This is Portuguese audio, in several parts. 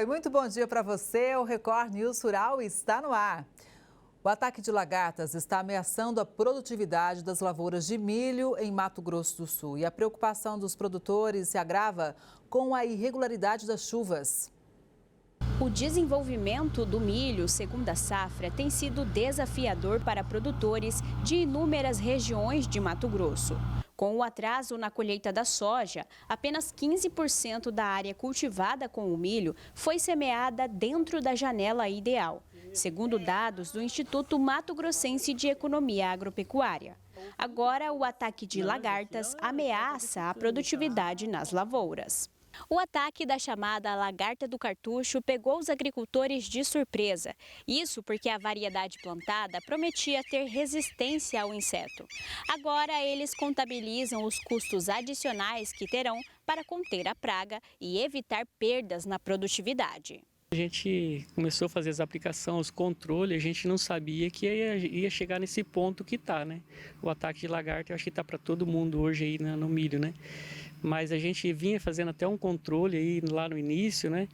Oi, muito bom dia para você. O Record News Rural está no ar. O ataque de lagartas está ameaçando a produtividade das lavouras de milho em Mato Grosso do Sul. E a preocupação dos produtores se agrava com a irregularidade das chuvas. O desenvolvimento do milho, segundo a safra, tem sido desafiador para produtores de inúmeras regiões de Mato Grosso. Com o atraso na colheita da soja, apenas 15% da área cultivada com o milho foi semeada dentro da janela ideal, segundo dados do Instituto Mato Grossense de Economia Agropecuária. Agora, o ataque de lagartas ameaça a produtividade nas lavouras. O ataque da chamada lagarta do cartucho pegou os agricultores de surpresa. Isso porque a variedade plantada prometia ter resistência ao inseto. Agora eles contabilizam os custos adicionais que terão para conter a praga e evitar perdas na produtividade. A gente começou a fazer as aplicações, os controles, a gente não sabia que ia chegar nesse ponto que está, né? O ataque de lagarta, eu acho que está para todo mundo hoje aí no milho, né? Mas a gente vinha fazendo até um controle aí lá no início, né?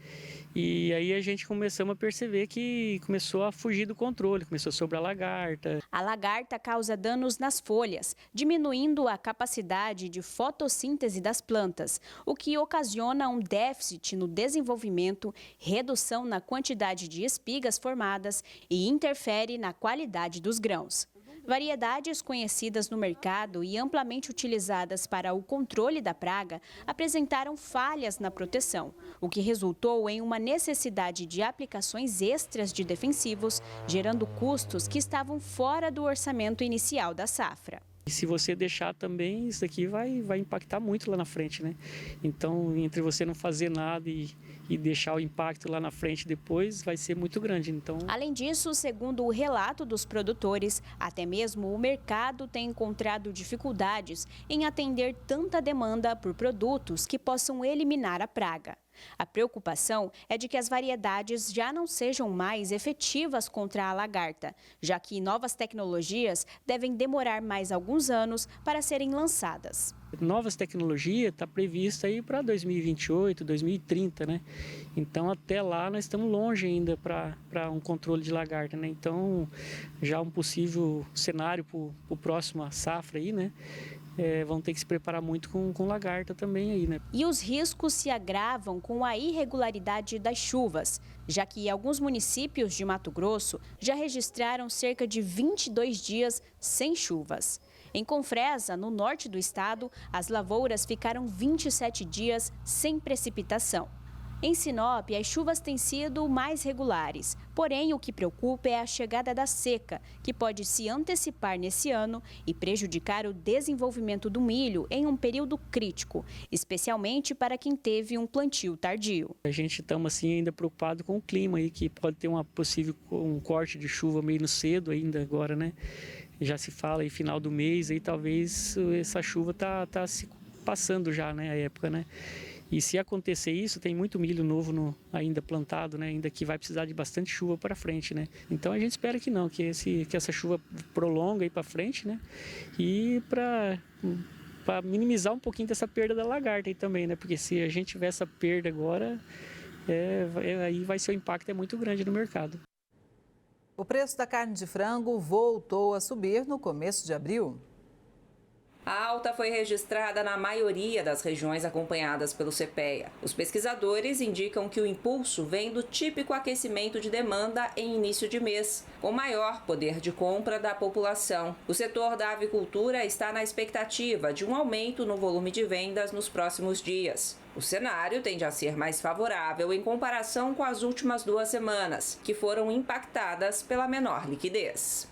E aí a gente começamos a perceber que começou a fugir do controle, começou a sobrar lagarta. A lagarta causa danos nas folhas, diminuindo a capacidade de fotossíntese das plantas, o que ocasiona um déficit no desenvolvimento, redução na quantidade de espigas formadas e interfere na qualidade dos grãos. Variedades conhecidas no mercado e amplamente utilizadas para o controle da praga apresentaram falhas na proteção, o que resultou em uma necessidade de aplicações extras de defensivos, gerando custos que estavam fora do orçamento inicial da safra. E se você deixar também, isso aqui vai impactar muito lá na frente, né? Então, entre você não fazer nada e deixar o impacto lá na frente depois, vai ser muito grande. Então... Além disso, segundo o relato dos produtores, até mesmo o mercado tem encontrado dificuldades em atender tanta demanda por produtos que possam eliminar a praga. A preocupação é de que as variedades já não sejam mais efetivas contra a lagarta, já que novas tecnologias devem demorar mais alguns anos para serem lançadas. Novas tecnologias está prevista aí para 2028, 2030, né? Então até lá nós estamos longe ainda para um controle de lagarta, né? Então já um possível cenário para o próximo safra aí, né? Vão ter que se preparar muito com lagarta também aí, né? E os riscos se agravam com a irregularidade das chuvas, já que alguns municípios de Mato Grosso já registraram cerca de 22 dias sem chuvas. Em Confresa, no norte do estado, as lavouras ficaram 27 dias sem precipitação. Em Sinop, as chuvas têm sido mais regulares, porém o que preocupa é a chegada da seca, que pode se antecipar nesse ano e prejudicar o desenvolvimento do milho em um período crítico, especialmente para quem teve um plantio tardio. A gente estamos assim ainda preocupado com o clima aí, que pode ter um corte de chuva meio cedo ainda agora, né? Já se fala aí final do mês, aí talvez essa chuva tá se passando já, né, a época, né? E se acontecer isso, tem muito milho novo ainda plantado, né? Ainda que vai precisar de bastante chuva para frente, né? Então a gente espera que não, que essa chuva prolonga aí para frente, né? E para minimizar um pouquinho dessa perda da lagarta aí também, né? Porque se a gente tiver essa perda agora, aí vai ser o impacto muito grande no mercado. O preço da carne de frango voltou a subir no começo de abril. A alta foi registrada na maioria das regiões acompanhadas pelo CPEA. Os pesquisadores indicam que o impulso vem do típico aquecimento de demanda em início de mês, com maior poder de compra da população. O setor da avicultura está na expectativa de um aumento no volume de vendas nos próximos dias. O cenário tende a ser mais favorável em comparação com as últimas 2 semanas, que foram impactadas pela menor liquidez.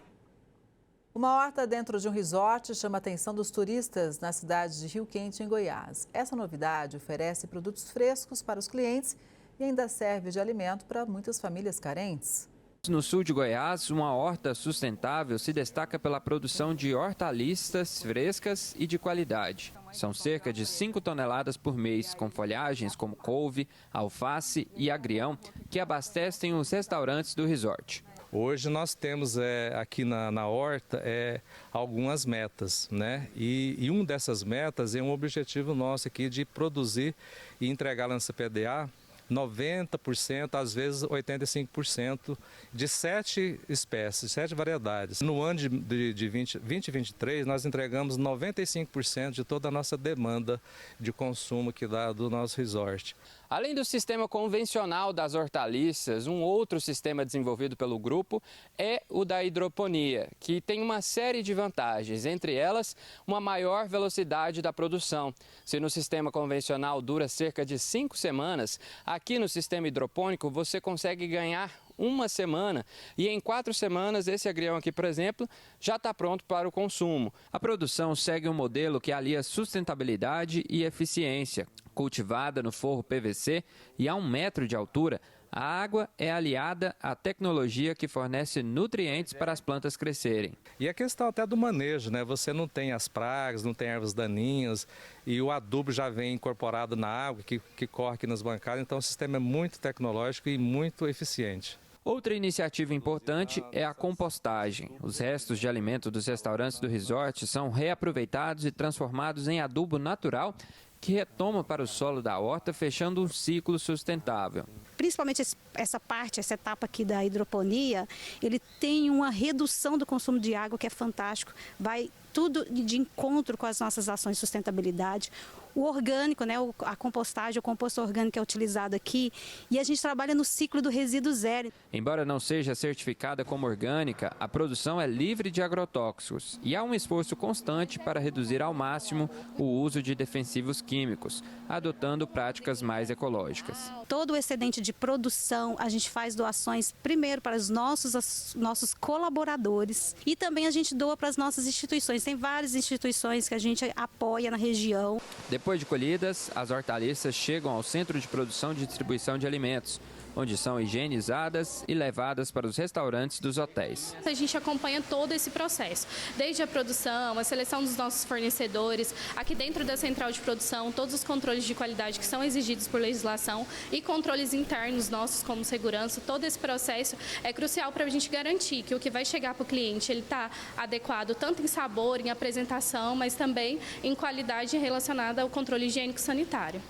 Uma horta dentro de um resort chama a atenção dos turistas na cidade de Rio Quente, em Goiás. Essa novidade oferece produtos frescos para os clientes e ainda serve de alimento para muitas famílias carentes. No sul de Goiás, uma horta sustentável se destaca pela produção de hortaliças frescas e de qualidade. São cerca de 5 toneladas por mês, com folhagens como couve, alface e agrião, que abastecem os restaurantes do resort. Hoje nós temos aqui na horta algumas metas, né? E uma dessas metas é um objetivo nosso aqui de produzir e entregar lá na CPDA 90%, às vezes 85% de 7 espécies, 7 variedades. No ano de 2023, nós entregamos 95% de toda a nossa demanda de consumo que dá do nosso resort. Além do sistema convencional das hortaliças, um outro sistema desenvolvido pelo grupo é o da hidroponia, que tem uma série de vantagens, entre elas uma maior velocidade da produção. Se no sistema convencional dura cerca de 5 semanas, aqui no sistema hidropônico você consegue ganhar 1 semana e em 4 semanas esse agrião aqui, por exemplo, já está pronto para o consumo. A produção segue um modelo que alia sustentabilidade e eficiência. Cultivada no forro PVC e a 1 metro de altura, a água é aliada à tecnologia que fornece nutrientes para as plantas crescerem. E a questão até do manejo, né? Você não tem as pragas, não tem ervas daninhas e o adubo já vem incorporado na água que corre aqui nas bancadas, então o sistema é muito tecnológico e muito eficiente. Outra iniciativa importante é a compostagem. Os restos de alimento dos restaurantes do resort são reaproveitados e transformados em adubo natural que retoma para o solo da horta, fechando um ciclo sustentável. Principalmente essa etapa aqui da hidroponia, ele tem uma redução do consumo de água que é fantástico, vai tudo de encontro com as nossas ações de sustentabilidade. O orgânico, né, a compostagem, o composto orgânico é utilizado aqui e a gente trabalha no ciclo do resíduo zero. Embora não seja certificada como orgânica, a produção é livre de agrotóxicos e há um esforço constante para reduzir ao máximo o uso de defensivos químicos, adotando práticas mais ecológicas. Todo o excedente de produção, a gente faz doações primeiro para os nossos colaboradores e também a gente doa para as nossas instituições. Tem várias instituições que a gente apoia na região. Depois de colhidas, as hortaliças chegam ao centro de produção e distribuição de alimentos, onde são higienizadas e levadas para os restaurantes dos hotéis. A gente acompanha todo esse processo, desde a produção, a seleção dos nossos fornecedores, aqui dentro da central de produção, todos os controles de qualidade que são exigidos por legislação e controles internos nossos como segurança. Todo esse processo é crucial para a gente garantir que o que vai chegar para o cliente ele está adequado tanto em sabor, em apresentação, mas também em qualidade relacionada ao controle higiênico sanitário.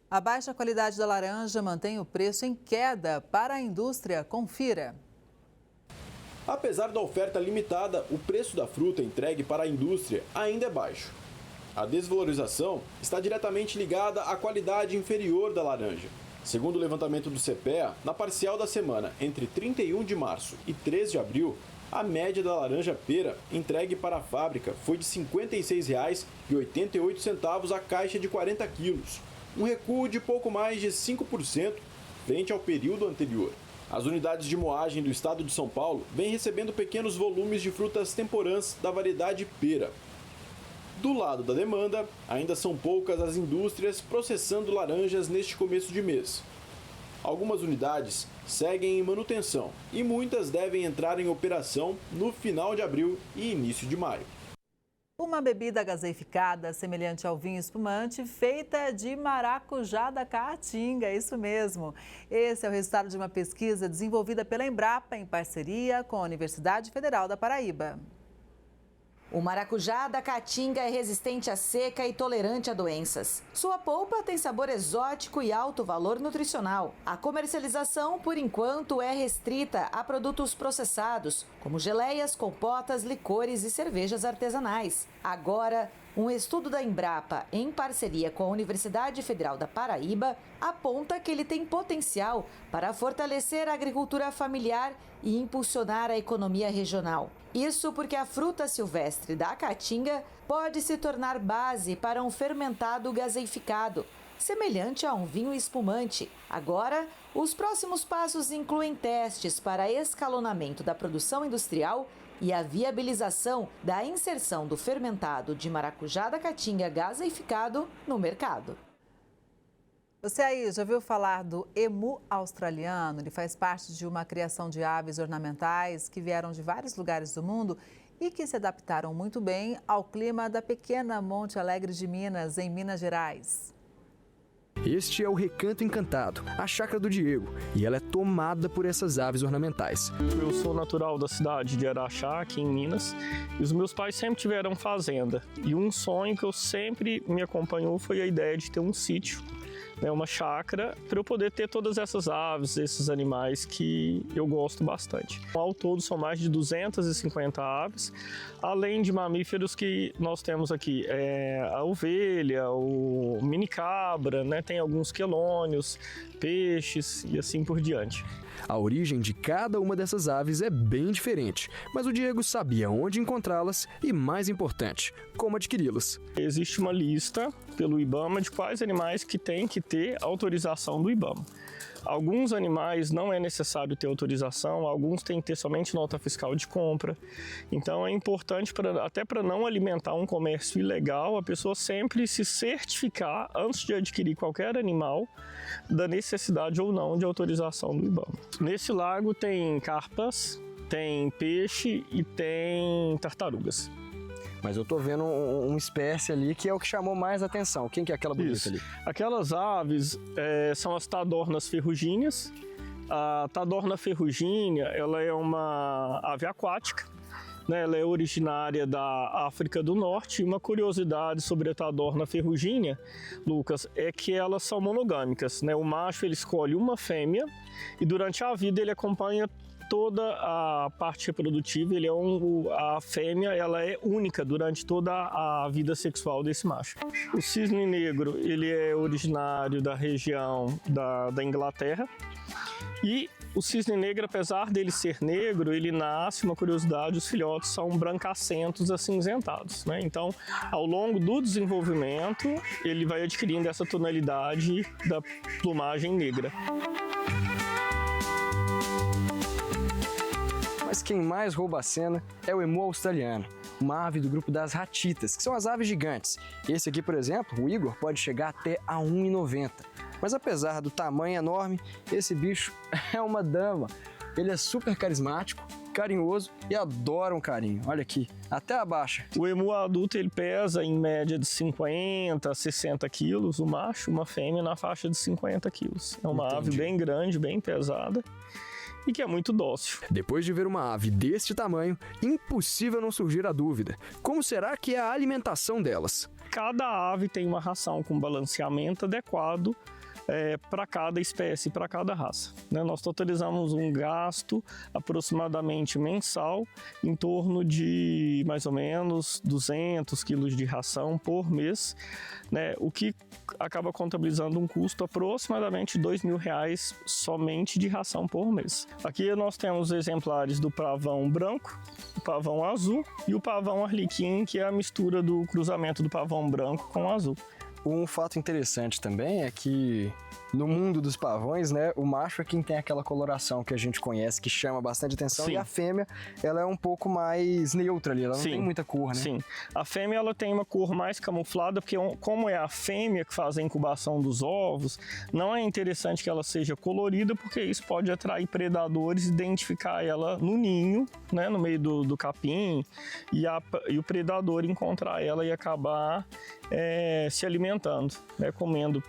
A baixa qualidade da laranja mantém o preço em queda para a indústria. Confira. Apesar da oferta limitada, o preço da fruta entregue para a indústria ainda é baixo. A desvalorização está diretamente ligada à qualidade inferior da laranja. Segundo o levantamento do CPEA, na parcial da semana entre 31 de março e 3 de abril, a média da laranja pera entregue para a fábrica foi de R$ 56,88 a caixa de 40 quilos. Um recuo de pouco mais de 5% frente ao período anterior. As unidades de moagem do estado de São Paulo vêm recebendo pequenos volumes de frutas temporãs da variedade pera. Do lado da demanda, ainda são poucas as indústrias processando laranjas neste começo de mês. Algumas unidades seguem em manutenção e muitas devem entrar em operação no final de abril e início de maio. Uma bebida gaseificada semelhante ao vinho espumante feita de maracujá da Caatinga, isso mesmo. Esse é o resultado de uma pesquisa desenvolvida pela Embrapa em parceria com a Universidade Federal da Paraíba. O maracujá da Caatinga é resistente à seca e tolerante a doenças. Sua polpa tem sabor exótico e alto valor nutricional. A comercialização, por enquanto, é restrita a produtos processados, como geleias, compotas, licores e cervejas artesanais. Agora, um estudo da Embrapa, em parceria com a Universidade Federal da Paraíba, aponta que ele tem potencial para fortalecer a agricultura familiar e impulsionar a economia regional. Isso porque a fruta silvestre da Caatinga pode se tornar base para um fermentado gaseificado, semelhante a um vinho espumante. Agora, os próximos passos incluem testes para escalonamento da produção industrial e a viabilização da inserção do fermentado de maracujá da Caatinga gaseificado no mercado. Você aí já ouviu falar do emu australiano? Ele faz parte de uma criação de aves ornamentais que vieram de vários lugares do mundo e que se adaptaram muito bem ao clima da pequena Monte Alegre de Minas, em Minas Gerais. Este é o Recanto Encantado, a chácara do Diego, e ela é tomada por essas aves ornamentais. Eu sou natural da cidade de Araxá, aqui em Minas, e os meus pais sempre tiveram fazenda. E um sonho que eu sempre me acompanhou foi a ideia de ter um sítio uma chácara, para eu poder ter todas essas aves, esses animais que eu gosto bastante. Ao todo são mais de 250 aves, além de mamíferos que nós temos aqui, a ovelha, o mini cabra, né? Tem alguns quelônios, peixes e assim por diante. A origem de cada uma dessas aves é bem diferente, mas o Diego sabia onde encontrá-las e, mais importante, como adquiri-las. Existe uma lista pelo IBAMA de quais animais que tem que ter autorização do IBAMA. Alguns animais não é necessário ter autorização, alguns têm que ter somente nota fiscal de compra. Então é importante, até para não alimentar um comércio ilegal, a pessoa sempre se certificar, antes de adquirir qualquer animal, da necessidade ou não de autorização do IBAMA. Nesse lago tem carpas, tem peixe e tem tartarugas. Mas eu tô vendo uma espécie ali que é o que chamou mais atenção. Quem que é aquela bonita ali? Aquelas aves são as tadornas ferrugíneas. A tadorna ferrugínea, ela é uma ave aquática, né? Ela é originária da África do Norte. E uma curiosidade sobre a tadorna ferrugínea, Lucas, é que elas são monogâmicas, né? O macho ele escolhe uma fêmea e durante a vida ele acompanha toda a parte reprodutiva, a fêmea ela é única durante toda a vida sexual desse macho. O cisne negro ele é originário da região da Inglaterra e o cisne negro, apesar dele ser negro, ele nasce, uma curiosidade, os filhotes são brancacentos acinzentados, né? Então, ao longo do desenvolvimento, ele vai adquirindo essa tonalidade da plumagem negra. Mas quem mais rouba a cena é o emu australiano, uma ave do grupo das ratitas, que são as aves gigantes. Esse aqui, por exemplo, o Igor, pode chegar até a 1,90. Mas apesar do tamanho enorme, esse bicho é uma dama. Ele é super carismático, carinhoso e adora um carinho. Olha aqui, até abaixa. O emu adulto ele pesa em média de 50 a 60 quilos, o macho, uma fêmea na faixa de 50 quilos. É uma ave bem grande, bem pesada e que é muito dócil. Depois de ver uma ave deste tamanho, impossível não surgir a dúvida: como será que é a alimentação delas? Cada ave tem uma ração com balanceamento adequado para cada espécie, para cada raça, né? Nós totalizamos um gasto aproximadamente mensal em torno de mais ou menos 200 quilos de ração por mês, né? O que acaba contabilizando um custo aproximadamente de R$2.000 somente de ração por mês. Aqui nós temos exemplares do pavão branco, o pavão azul e o pavão arlequim, que é a mistura do cruzamento do pavão branco com o azul. Um fato interessante também é que no mundo dos pavões, né, o macho é quem tem aquela coloração que a gente conhece, que chama bastante atenção. Sim. E a fêmea, ela é um pouco mais neutra ali, ela não tem muita cor, né? Sim, a fêmea ela tem uma cor mais camuflada, porque como é a fêmea que faz a incubação dos ovos, não é interessante que ela seja colorida, porque isso pode atrair predadores, identificar ela no ninho, né, no meio do capim, e o predador encontrar ela e acabar se alimentando, né, comendo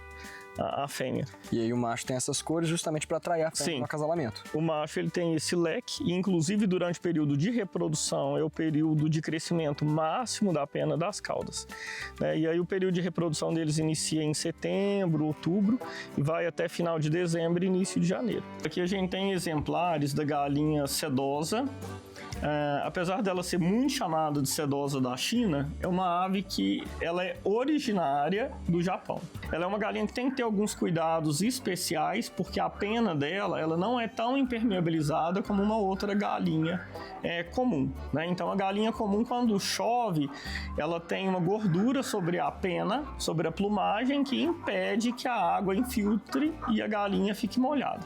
a fêmea. E aí o macho tem essas cores justamente para atrair a fêmea no acasalamento. O macho ele tem esse leque e inclusive durante o período de reprodução é o período de crescimento máximo da pena das caudas, né? E aí o período de reprodução deles inicia em setembro, outubro e vai até final de dezembro e início de janeiro. Aqui a gente tem exemplares da galinha sedosa. Apesar dela ser muito chamada de sedosa da China, é uma ave que ela é originária do Japão. Ela é uma galinha que tem que ter alguns cuidados especiais, porque a pena dela ela não é tão impermeabilizada como uma outra galinha comum, né? Então a galinha comum, quando chove, ela tem uma gordura sobre a pena, sobre a plumagem, que impede que a água infiltre e a galinha fique molhada.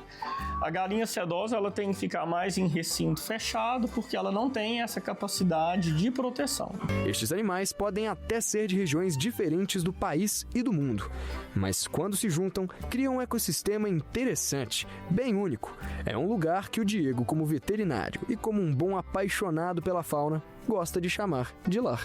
A galinha sedosa ela tem que ficar mais em recinto fechado, porque ela não tem essa capacidade de proteção. Estes animais podem até ser de regiões diferentes do país e do mundo, mas quando se juntam, criam um ecossistema interessante, bem único. É um lugar que o Diego, como veterinário e como um bom apaixonado pela fauna, gosta de chamar de lar.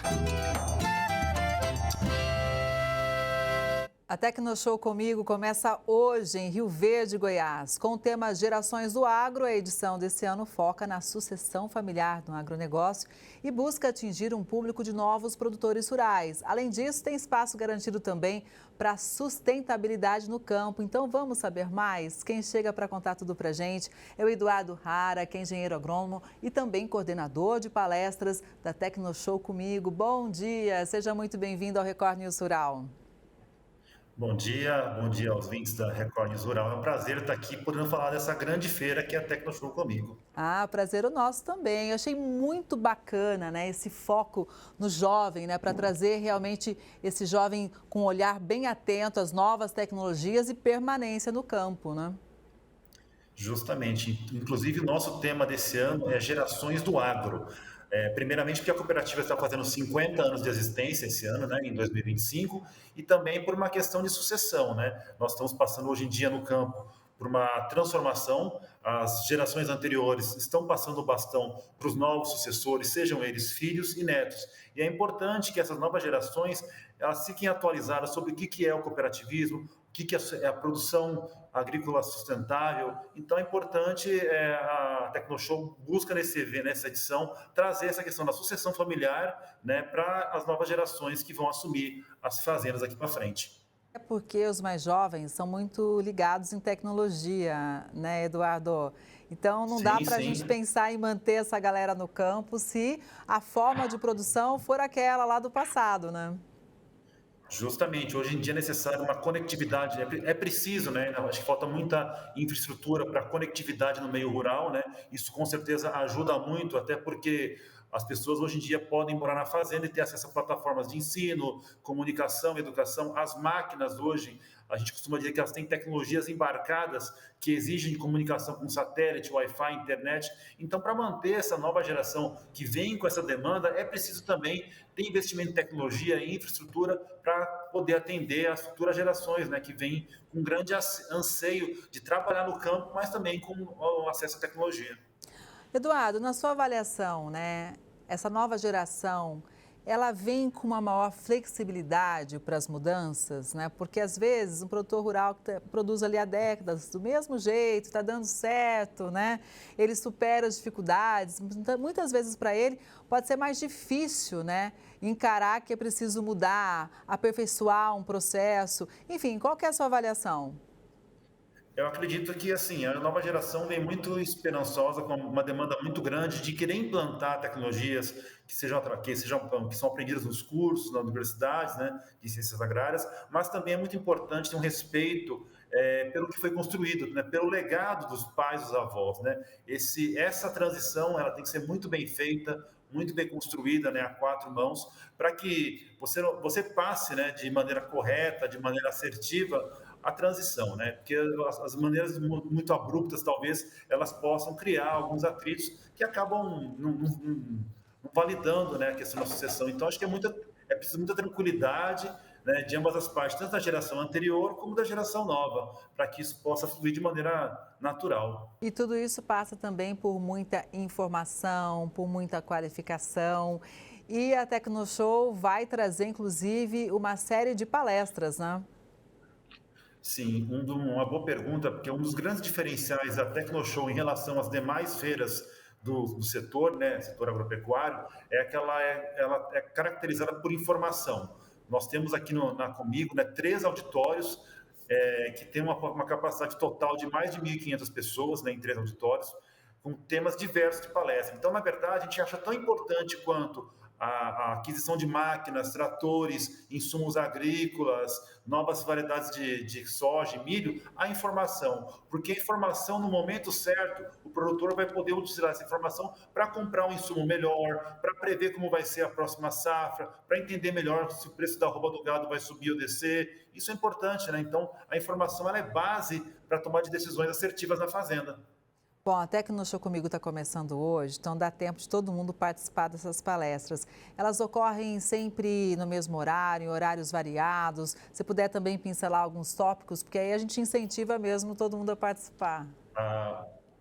A Tecnoshow Comigo começa hoje em Rio Verde, Goiás. Com o tema Gerações do Agro, a edição desse ano foca na sucessão familiar no agronegócio e busca atingir um público de novos produtores rurais. Além disso, tem espaço garantido também para sustentabilidade no campo. Então vamos saber mais? Quem chega para contar tudo para a gente é o Eduardo Rara, que é engenheiro agrônomo e também coordenador de palestras da Tecnoshow Comigo. Bom dia, seja muito bem-vindo ao Record News Rural. Bom dia aos ouvintes da Record News Rural. É um prazer estar aqui podendo falar dessa grande feira que é a Tecnoshow Comigo. Prazer o nosso também. Eu achei muito bacana, né, esse foco no jovem, né, para trazer realmente esse jovem com um olhar bem atento às novas tecnologias e permanência no campo, né? Justamente. Inclusive, o nosso tema desse ano é Gerações do Agro. Primeiramente porque a cooperativa está fazendo 50 anos de existência esse ano, né, em 2025, e também por uma questão de sucessão, né? Nós estamos passando hoje em dia no campo por uma transformação, as gerações anteriores estão passando o bastão para os novos sucessores, sejam eles filhos e netos. E é importante que essas novas gerações elas fiquem atualizadas sobre o que é o cooperativismo, o que é a produção agrícola sustentável. Então é importante, a Tecnoshow busca nessa edição trazer essa questão da sucessão familiar, né, para as novas gerações que vão assumir as fazendas daqui para frente. É porque os mais jovens são muito ligados em tecnologia, né, Eduardo? Então não dá para a gente pensar em manter essa galera no campo se a forma de produção for aquela lá do passado, né? Justamente, hoje em dia é necessário uma conectividade, é preciso, né? Acho que falta muita infraestrutura para conectividade no meio rural, né? Isso com certeza ajuda muito, até porque as pessoas hoje em dia podem morar na fazenda e ter acesso a plataformas de ensino, comunicação, educação. As máquinas hoje, a gente costuma dizer que elas têm tecnologias embarcadas que exigem comunicação com satélite, Wi-Fi, internet. Então, para manter essa nova geração que vem com essa demanda, é preciso também ter investimento em tecnologia e infraestrutura para poder atender as futuras gerações, né, que vêm com grande anseio de trabalhar no campo, mas também com o acesso à tecnologia. Eduardo, na sua avaliação, né, essa nova geração, ela vem com uma maior flexibilidade para as mudanças, né? Porque às vezes um produtor rural que produz ali há décadas do mesmo jeito, está dando certo, né? Ele supera as dificuldades. Muitas vezes para ele pode ser mais difícil, né? Encarar que é preciso mudar, aperfeiçoar um processo. Enfim, qual que é a sua avaliação? Eu acredito que assim, a nova geração vem muito esperançosa, com uma demanda muito grande de querer implantar tecnologias que são aprendidas nos cursos, nas universidades, né, de ciências agrárias, mas também é muito importante ter um respeito pelo que foi construído, né, pelo legado dos pais e dos avós, né? Essa transição ela tem que ser muito bem feita, muito bem construída, né, a quatro mãos, para que você passe, né, de maneira correta, de maneira assertiva, a transição, né? Porque as maneiras muito abruptas, talvez, elas possam criar alguns atritos que acabam não validando, né, a questão da sucessão. Então, acho que é preciso muita tranquilidade, né, de ambas as partes, tanto da geração anterior como da geração nova, para que isso possa fluir de maneira natural. E tudo isso passa também por muita informação, por muita qualificação. E a Tecnoshow vai trazer, inclusive, uma série de palestras, né? Sim, uma boa pergunta, porque um dos grandes diferenciais da Tecnoshow em relação às demais feiras do setor, né, setor agropecuário, é que ela é caracterizada por informação. Nós temos aqui na Comigo, né, 3 auditórios que tem uma capacidade total de mais de 1.500 pessoas, né, em 3 auditórios, com temas diversos de palestra. Então, na verdade, a gente acha tão importante quanto a aquisição de máquinas, tratores, insumos agrícolas, novas variedades de soja e milho, a informação. Porque a informação, no momento certo, o produtor vai poder utilizar essa informação para comprar um insumo melhor, para prever como vai ser a próxima safra, para entender melhor se o preço da arroba do gado vai subir ou descer. Isso é importante, né? Então, a informação ela é base para tomar de decisões assertivas na fazenda. Bom, a Tecnoshow Comigo está começando hoje, então dá tempo de todo mundo participar dessas palestras. Elas ocorrem sempre no mesmo horário, em horários variados. Se puder também pincelar alguns tópicos, porque aí a gente incentiva mesmo todo mundo a participar.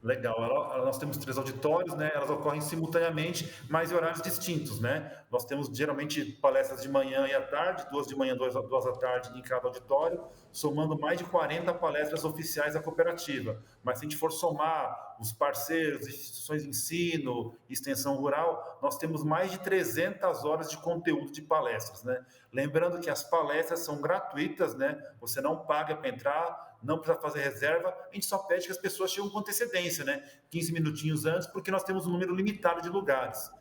Legal. Nós temos 3 auditórios, né? Elas ocorrem simultaneamente, mas em horários distintos, né? Nós temos geralmente palestras de manhã e à tarde, 2 de manhã, 2 à tarde em cada auditório, somando mais de 40 palestras oficiais da cooperativa. Mas se a gente for somar os parceiros, instituições de ensino, extensão rural, nós temos mais de 300 horas de conteúdo de palestras, né? Lembrando que as palestras são gratuitas, né? Você não paga para entrar, não precisa fazer reserva, a gente só pede que as pessoas cheguem com antecedência, né? 15 minutinhos antes, porque nós temos um número limitado de lugares.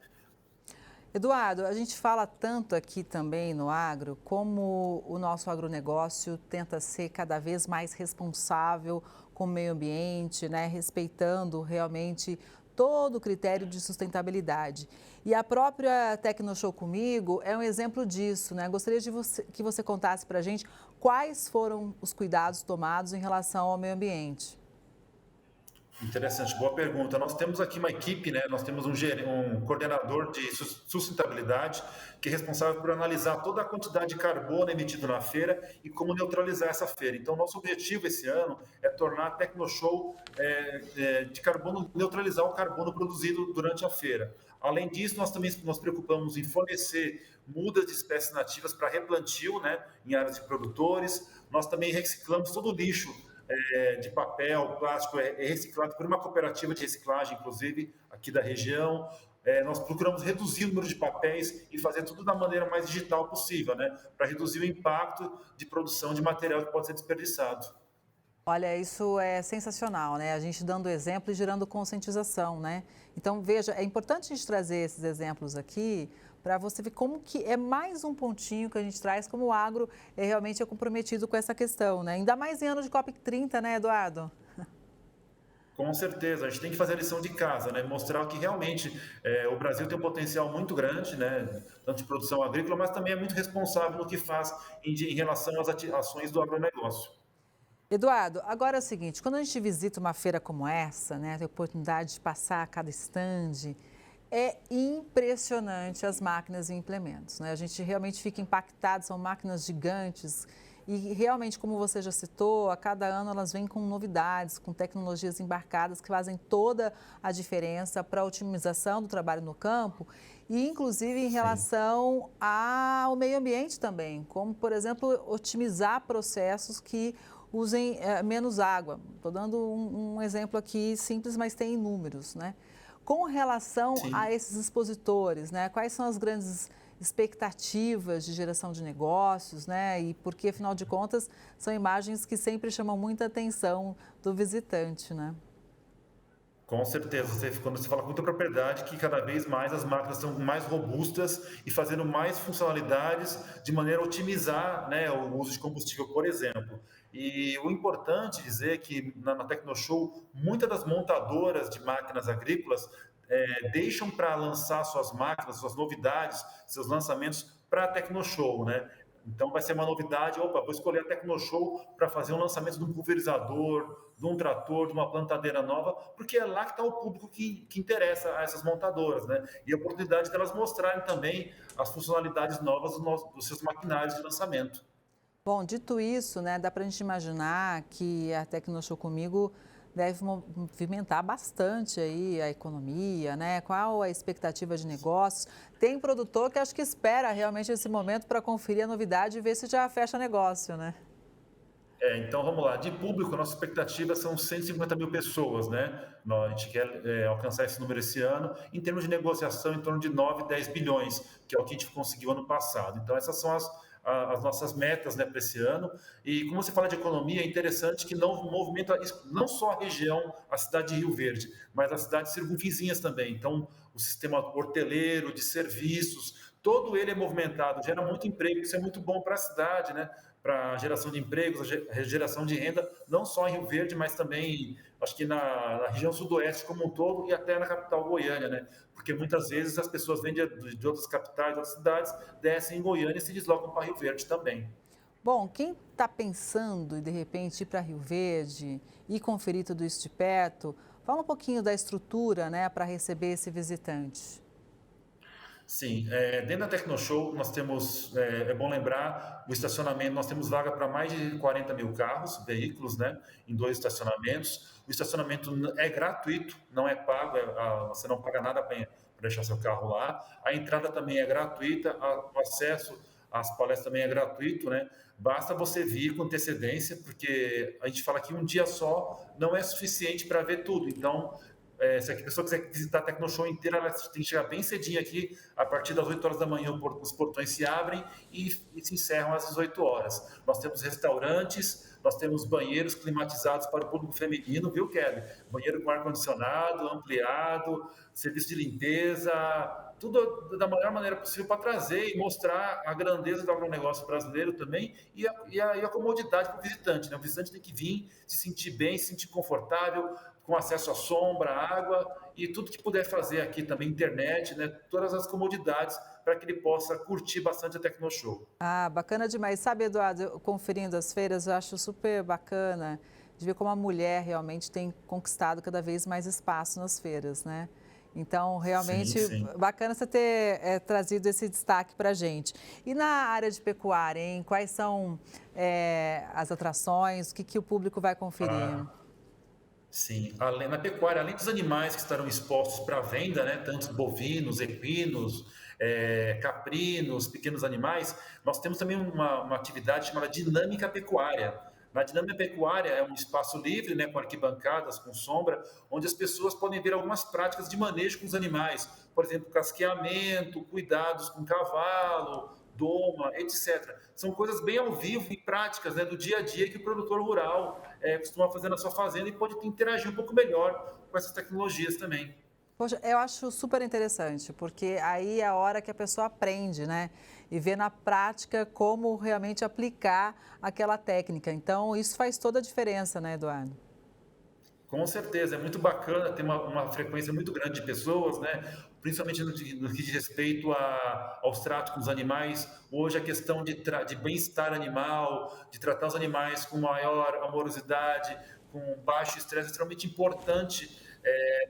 Eduardo, a gente fala tanto aqui também no agro como o nosso agronegócio tenta ser cada vez mais responsável com o meio ambiente, né? Respeitando realmente todo o critério de sustentabilidade. E a própria Tecnoshow Comigo é um exemplo disso, né? Gostaria que você contasse para a gente quais foram os cuidados tomados em relação ao meio ambiente. Interessante, boa pergunta. Nós temos aqui uma equipe, né? Nós temos um coordenador de sustentabilidade que é responsável por analisar toda a quantidade de carbono emitido na feira e como neutralizar essa feira. Então, nosso objetivo esse ano é tornar a Tecnoshow de carbono, neutralizar o carbono produzido durante a feira. Além disso, nós também nos preocupamos em fornecer mudas de espécies nativas para replantio, né? Em áreas de produtores. Nós também reciclamos todo o lixo de papel, plástico, é reciclado por uma cooperativa de reciclagem, inclusive, aqui da região. Nós procuramos reduzir o número de papéis e fazer tudo da maneira mais digital possível, né? Para reduzir o impacto de produção de material que pode ser desperdiçado. Olha, isso é sensacional, né? A gente dando exemplo e gerando conscientização, né? Então, veja, é importante a gente trazer esses exemplos aqui para você ver como que é mais um pontinho que a gente traz, como o agro realmente é comprometido com essa questão, né? Ainda mais em ano de COP30, né, Eduardo? Com certeza, a gente tem que fazer a lição de casa, né? Mostrar que realmente o Brasil tem um potencial muito grande, né? Tanto de produção agrícola, mas também é muito responsável no que faz em relação às ações do agronegócio. Eduardo, agora é o seguinte, quando a gente visita uma feira como essa, né, tem a oportunidade de passar a cada estande, é impressionante as máquinas e implementos, né? A gente realmente fica impactado, são máquinas gigantes e realmente, como você já citou, a cada ano elas vêm com novidades, com tecnologias embarcadas que fazem toda a diferença para a otimização do trabalho no campo e, inclusive, em relação ao meio ambiente também, como, por exemplo, otimizar processos que usem menos água. Estou dando um exemplo aqui simples, mas tem inúmeros, né? Com relação a esses expositores, né? Quais são as grandes expectativas de geração de negócios, né? E porque, afinal de contas, são imagens que sempre chamam muita atenção do visitante, né? Com certeza, quando você fala com muita propriedade, que cada vez mais as máquinas são mais robustas e fazendo mais funcionalidades de maneira a otimizar, né, o uso de combustível, por exemplo. E o importante dizer que na Tecnoshow, muitas das montadoras de máquinas agrícolas deixam para lançar suas máquinas, suas novidades, seus lançamentos para a Tecnoshow, né? Então vai ser uma novidade, vou escolher a Tecnoshow para fazer um lançamento de um pulverizador, de um trator, de uma plantadeira nova, porque é lá que está o público que interessa a essas montadoras, né? E a oportunidade delas mostrarem também as funcionalidades novas dos seus maquinários de lançamento. Bom, dito isso, né, dá para a gente imaginar que a Tecnoshow Comigo deve movimentar bastante aí a economia, né? Qual a expectativa de negócios? Tem produtor que acho que espera realmente esse momento para conferir a novidade e ver se já fecha negócio, né? Então vamos lá, de público, nossa expectativa são 150 mil pessoas, né? A gente quer alcançar esse número esse ano, em termos de negociação, em torno de 9, 10 bilhões, que é o que a gente conseguiu ano passado. Então essas são as nossas metas, né, para esse ano. E como você fala de economia, é interessante que não movimenta não só a região, a cidade de Rio Verde, mas as cidades circunvizinhas também. Então o sistema horteleiro, de serviços, todo ele é movimentado, gera muito emprego, isso é muito bom para a cidade, né? Para a geração de empregos, a geração de renda, não só em Rio Verde, mas também, acho que na região sudoeste como um todo e até na capital Goiânia, né? Porque muitas vezes as pessoas vêm de outras capitais, de outras cidades, descem em Goiânia e se deslocam para Rio Verde também. Bom, quem está pensando em, de repente, ir para Rio Verde e conferir tudo isso de perto, fala um pouquinho da estrutura, né, para receber esse visitante. Sim, dentro da Tecnoshow nós temos, é bom lembrar, o estacionamento, nós temos vaga para mais de 40 mil carros, veículos, né, em 2 estacionamentos. O estacionamento é gratuito, não é pago, você não paga nada para deixar seu carro lá. A entrada também é gratuita, o acesso às palestras também é gratuito, né? Basta você vir com antecedência, porque a gente fala que um dia só não é suficiente para ver tudo. Então, se a pessoa quiser visitar a Tecnoshow inteira, ela tem que chegar bem cedinho aqui, a partir das 8 horas da manhã os portões se abrem e se encerram às 18 horas. Nós temos restaurantes, nós temos banheiros climatizados para o público feminino, viu, Kelly? Banheiro com ar-condicionado, ampliado, serviço de limpeza, tudo da melhor maneira possível para trazer e mostrar a grandeza do agronegócio brasileiro também e a comodidade para o visitante, né? O visitante tem que vir, se sentir bem, se sentir confortável, com acesso à sombra, à água e tudo que puder fazer aqui também, internet, né? Todas as comodidades para que ele possa curtir bastante a Tecnoshow. Ah, bacana demais. Sabe, Eduardo, eu, conferindo as feiras, eu acho super bacana de ver como a mulher realmente tem conquistado cada vez mais espaço nas feiras, né? Então, realmente, sim. Bacana você ter trazido esse destaque para a gente. E na área de pecuária, hein? Quais são as atrações? O que o público vai conferir? Sim, na pecuária, além dos animais que estarão expostos para venda, né, tanto bovinos, equinos, caprinos, pequenos animais, nós temos também uma atividade chamada dinâmica pecuária. Na dinâmica pecuária é um espaço livre, né, com arquibancadas, com sombra, onde as pessoas podem ver algumas práticas de manejo com os animais, por exemplo, casqueamento, cuidados com cavalo, doma, etc. São coisas bem ao vivo e práticas, né, do dia a dia que o produtor rural costuma fazer na sua fazenda e pode interagir um pouco melhor com essas tecnologias também. Poxa, eu acho super interessante, porque aí é a hora que a pessoa aprende, né? E vê na prática como realmente aplicar aquela técnica. Então, isso faz toda a diferença, né, Eduardo? Com certeza, é muito bacana ter uma frequência muito grande de pessoas, né? Principalmente no que diz respeito aos tratos com os animais. Hoje a questão de bem-estar animal, de tratar os animais com maior amorosidade, com baixo estresse, é extremamente importante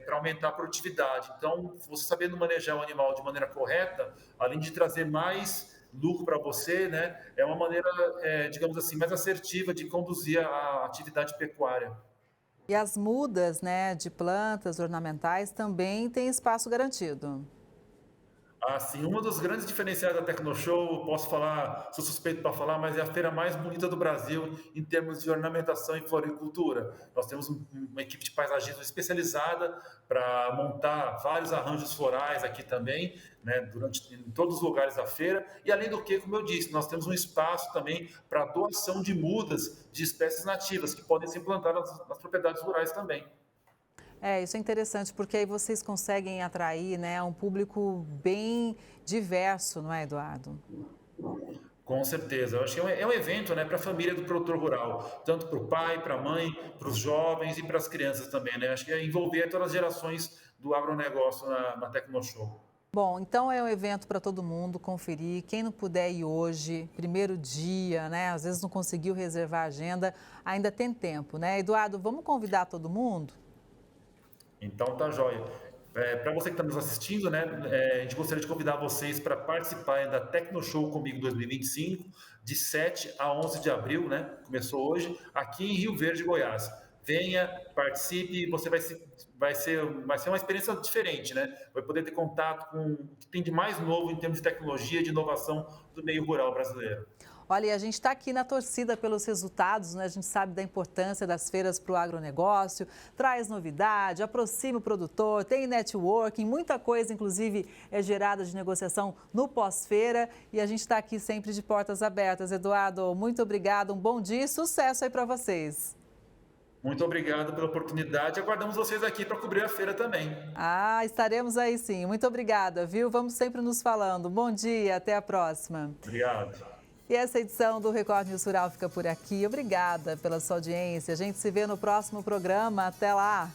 para aumentar a produtividade. Então, você sabendo manejar o animal de maneira correta, além de trazer mais lucro para você, né? É uma maneira, digamos assim, mais assertiva de conduzir a atividade pecuária. E as mudas, né, de plantas ornamentais também têm espaço garantido. Assim, um dos grandes diferenciais da Tecnoshow, posso falar, sou suspeito para falar, mas é a feira mais bonita do Brasil em termos de ornamentação e floricultura. Nós temos uma equipe de paisagismo especializada para montar vários arranjos florais aqui também, né, em todos os lugares da feira. E além do que, como eu disse, nós temos um espaço também para doação de mudas de espécies nativas que podem ser plantadas nas propriedades rurais também. Isso é interessante, porque aí vocês conseguem atrair, né, um público bem diverso, não é, Eduardo? Com certeza. Eu acho que é um evento, né, para a família do produtor rural, tanto para o pai, para a mãe, para os jovens e para as crianças também, né? Acho que é envolver todas as gerações do agronegócio na Tecnoshow. Bom, então é um evento para todo mundo conferir. Quem não puder ir hoje, primeiro dia, né? Às vezes não conseguiu reservar a agenda, ainda tem tempo, né? Eduardo, vamos convidar todo mundo? Então tá jóia. Para você que está nos assistindo, né, a gente gostaria de convidar vocês para participar da Tecnoshow Comigo 2025, de 7 a 11 de abril, né? Começou hoje, aqui em Rio Verde, Goiás. Venha, participe, você vai ser uma experiência diferente, né? Vai poder ter contato com o que tem de mais novo em termos de tecnologia, de inovação do meio rural brasileiro. Olha, e a gente está aqui na torcida pelos resultados, né? A gente sabe da importância das feiras para o agronegócio, traz novidade, aproxima o produtor, tem networking, muita coisa, inclusive, é gerada de negociação no pós-feira. E a gente está aqui sempre de portas abertas. Eduardo, muito obrigado, um bom dia e sucesso aí para vocês. Muito obrigado pela oportunidade. Aguardamos vocês aqui para cobrir a feira também. Estaremos aí sim. Muito obrigada, viu? Vamos sempre nos falando. Bom dia, até a próxima. Obrigado. E essa edição do Record News Rural fica por aqui. Obrigada pela sua audiência. A gente se vê no próximo programa. Até lá!